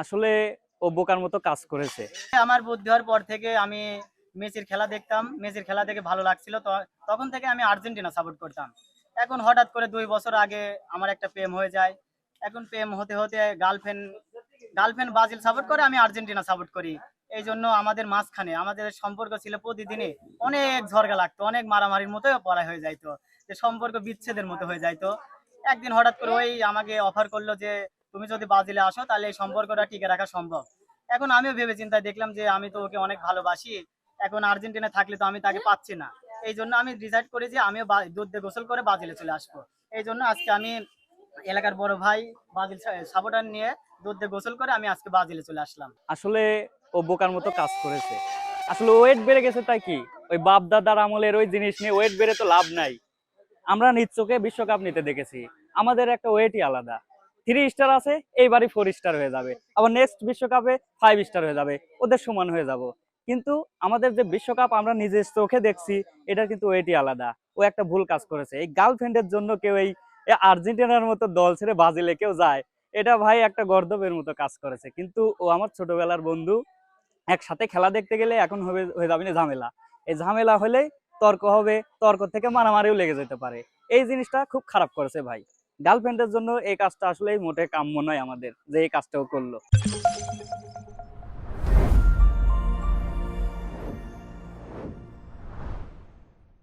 আসলে ও বোকার মতো কাজ করেছে। আমার বুদ্ধি হওয়ার পর থেকে আমি মেসির খেলা দেখতাম, মেসির খেলা দেখে ভালো লাগছিল, তো তখন থেকে আমি আর্জেন্টিনা সাপোর্ট করতাম। এখন হঠাৎ করে 2 বছর আগে আমার একটা প্রেম হয়ে যায়। এখন প্রেম হতে হতে গার্লফ্রেন্ড গার্লফ্রেন্ড ব্রাজিল সাপোর্ট করে, আমি আর্জেন্টিনা সাপোর্ট করি। এই জন্য আমাদের মাঝখানে আমাদের সম্পর্ক ছিল প্রতিদিনই অনেক ঝগড়া লাগতো, অনেক মারামারির মতোই পড়া হয়ে যাইতো, যে সম্পর্ক বিচ্ছেদের মতো হয়ে যাইতো। একদিন হঠাৎ করে ওই আমাকে অফার করলো যে তুমি যদি ব্রাজিলে আসো তাহলে এই সম্পর্কটা টিকে রাখা সম্ভব। এখন আমিও ভেবে চিন্তায় দেখলাম যে আমি তো ওকে অনেক ভালোবাসি, এখন আর্জেন্টিনা থাকলে তো আমি তাকে পাচ্ছি না। এই জন্য আমি ডিসাইড করি যে আমিও দুধ দিয়ে গোসল করে ব্রাজিলে চলে আসবো। এই জন্য আজকে আমি এলাকার বড় ভাই ব্রাজিল সাপোর্টার নিয়ে দুধ দিয়ে গোসল করে আমি আজকে ব্রাজিলে চলে আসলাম। আসলে ও বোকার মতো কাজ করেছে। আসলে ওয়েট বেড়ে গেছে তাই কি, ওই বাপ দাদার আমলের ওই জিনিস নিয়ে ওয়েট বেড়ে তো লাভ নাই। আমরা নিজ চোখে বিশ্বকাপ নিতে দেখেছি, আমাদের একটা ওয়েটই আলাদা। 3 স্টার আছে, এইবারই 4 স্টার হয়ে যাবে, আবার নেক্সট বিশ্বকাপে 5 স্টার হয়ে যাবে, ওদের সমান হয়ে যাব। কিন্তু আমাদের যে বিশ্বকাপ আমরা নিজের চোখে দেখছি, এটা কিন্তু ওয়েটই আলাদা। ও একটা ভুল কাজ করেছে। এই গার্লফ্রেন্ডের জন্য কেউ এই আর্জেন্টিনার মতো দল ছেড়ে ব্রাজিলে কেউ যায়, এটা ভাই একটা গর্দবের মতো কাজ করেছে। কিন্তু ও আমার ছোটবেলার বন্ধু, একসাথে খেলা দেখতে গেলে এখন হয়ে যাবে না ঝামেলা। এই ঝামেলা হলে তর্ক হবে, তর্ক থেকে মারামারিও লেগে যেতে পারে। এই জিনিসটা খুব খারাপ করেছে ভাই। গার্লফ্রেন্ডের জন্য এই কাজটা আসলে মোটে কাম্য নয় আমাদের, যে এই কাজটাও করলো।